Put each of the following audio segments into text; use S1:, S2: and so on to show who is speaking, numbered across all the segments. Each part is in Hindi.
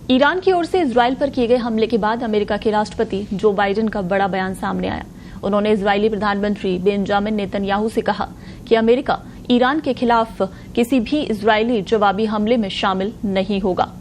S1: ईरान की ओर से इजराइल पर किए गए हमले के बाद अमेरिका के राष्ट्रपति जो बाइडेन का बड़ा बयान सामने आया। उन्होंने इजरायली प्रधानमंत्री बेंजामिन नेतन्याहू से कहा कि अमेरिका ईरान के खिलाफ किसी भी इजरायली जवाबी हमले में शामिल नहीं होगा।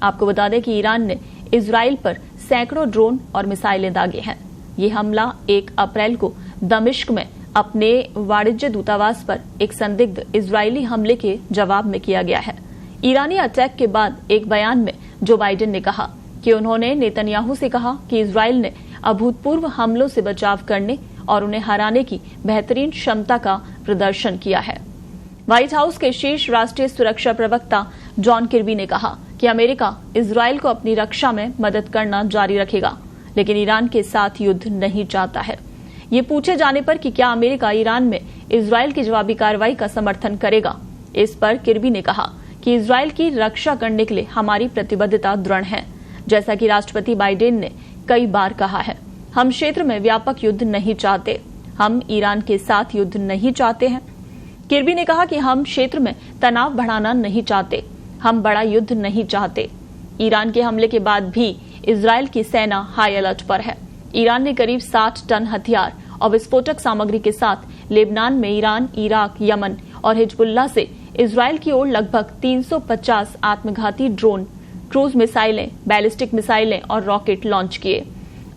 S1: आपको बता दें कि ईरान ने इजराइल पर सैकड़ों ड्रोन और मिसाइलें दागे हैं। ये हमला 1 अप्रैल को दमिश्क में अपने वाणिज्य दूतावास पर एक संदिग्ध इजरायली हमले के जवाब में किया गया है। ईरानी अटैक के बाद एक बयान में जो बाइडेन ने कहा कि उन्होंने नेतन्याहू से कहा कि इजराइल ने अभूतपूर्व हमलों से बचाव करने और उन्हें हराने की बेहतरीन क्षमता का प्रदर्शन किया है। व्हाइट हाउस के शीर्ष राष्ट्रीय सुरक्षा प्रवक्ता जॉन किर्बी ने कहा कि अमेरिका इजराइल को अपनी रक्षा में मदद करना जारी रखेगा, लेकिन ईरान के साथ युद्ध नहीं चाहता है। ये पूछे जाने पर कि क्या अमेरिका ईरान में इजराइल की जवाबी कार्रवाई का समर्थन करेगा, इस पर किर्बी ने कहा कि इजराइल की रक्षा करने के लिए हमारी प्रतिबद्धता दृढ़ है। जैसा कि राष्ट्रपति बाइडेन ने कई बार कहा है, हम क्षेत्र में व्यापक युद्ध नहीं चाहते, हम ईरान के साथ युद्ध नहीं चाहते हैं। किर्बी ने कहा कि हम क्षेत्र में तनाव बढ़ाना नहीं चाहते, हम बड़ा युद्ध नहीं चाहते। ईरान के हमले के बाद भी इजराइल की सेना हाई अलर्ट पर है। ईरान ने करीब 60 टन हथियार और विस्फोटक सामग्री के साथ लेबनान में ईरान, इराक, यमन और हिजबुल्लाह से इजराइल की ओर लगभग 350 आत्मघाती ड्रोन, क्रूज मिसाइलें, बैलिस्टिक मिसाइलें और रॉकेट लॉन्च किए।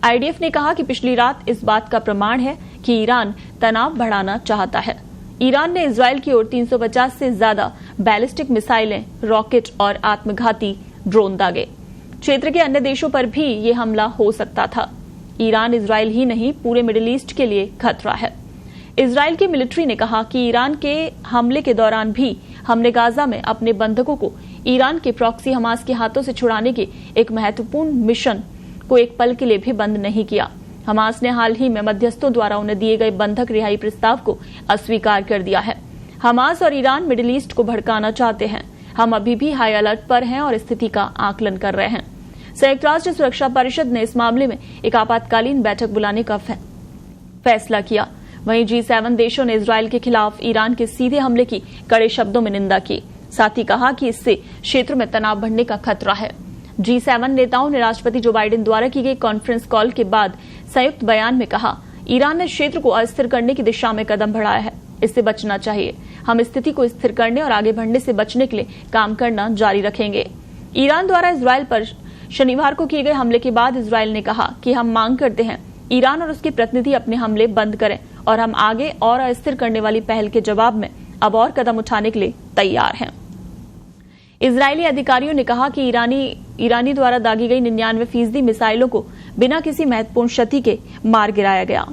S1: आईडीएफ ने कहा कि पिछली रात इस बात का प्रमाण है कि ईरान तनाव बढ़ाना चाहता है। ईरान ने इजराइल की ओर 350 से ज्यादा बैलिस्टिक मिसाइलें, रॉकेट और आत्मघाती ड्रोन दागे। क्षेत्र के अन्य देशों पर भी ये हमला हो सकता था। ईरान इजराइल ही नहीं, पूरे मिडिल ईस्ट के लिए खतरा है। इजराइल की मिलिट्री ने कहा कि ईरान के हमले के दौरान भी हमने गाजा में अपने बंधकों को ईरान के प्रॉक्सी हमास के हाथों से छुड़ाने के एक महत्वपूर्ण मिशन को एक पल के लिए भी बंद नहीं किया। हमास ने हाल ही में मध्यस्थों द्वारा उन्हें दिए गए बंधक रिहाई प्रस्ताव को अस्वीकार कर दिया है। हमास और ईरान मिडिल ईस्ट को भड़काना चाहते हैं। हम अभी भी हाई अलर्ट पर हैं और स्थिति का आकलन कर रहे हैं। संयुक्त राष्ट्र सुरक्षा परिषद ने इस मामले में एक आपातकालीन बैठक बुलाने का फैसला किया। वहीं G7 देशों ने इजराइल के खिलाफ ईरान के सीधे हमले की कड़े शब्दों में निंदा की। साथ ही कहा कि इससे क्षेत्र में तनाव बढ़ने का खतरा है। G7 नेताओं ने राष्ट्रपति जो बाइडेन द्वारा की गई कॉन्फ्रेंस कॉल के बाद संयुक्त बयान में कहा, ईरान ने क्षेत्र को अस्थिर करने की दिशा में कदम बढ़ाया है, इससे बचना चाहिए। हम स्थिति को स्थिर करने और आगे बढ़ने से बचने के लिए काम करना जारी रखेंगे। ईरान द्वारा इजराइल पर शनिवार को किए गए हमले के बाद इजराइल ने कहा कि हम मांग करते हैं ईरान और उसके प्रतिनिधि अपने हमले बंद करें और हम आगे और अस्थिर करने वाली पहल के जवाब में अब और कदम उठाने के लिए तैयार हैं। इजरायली अधिकारियों ने कहा कि ईरानी द्वारा दागी गई 99% मिसाइलों को बिना किसी महत्वपूर्ण क्षति के मार गिराया गया।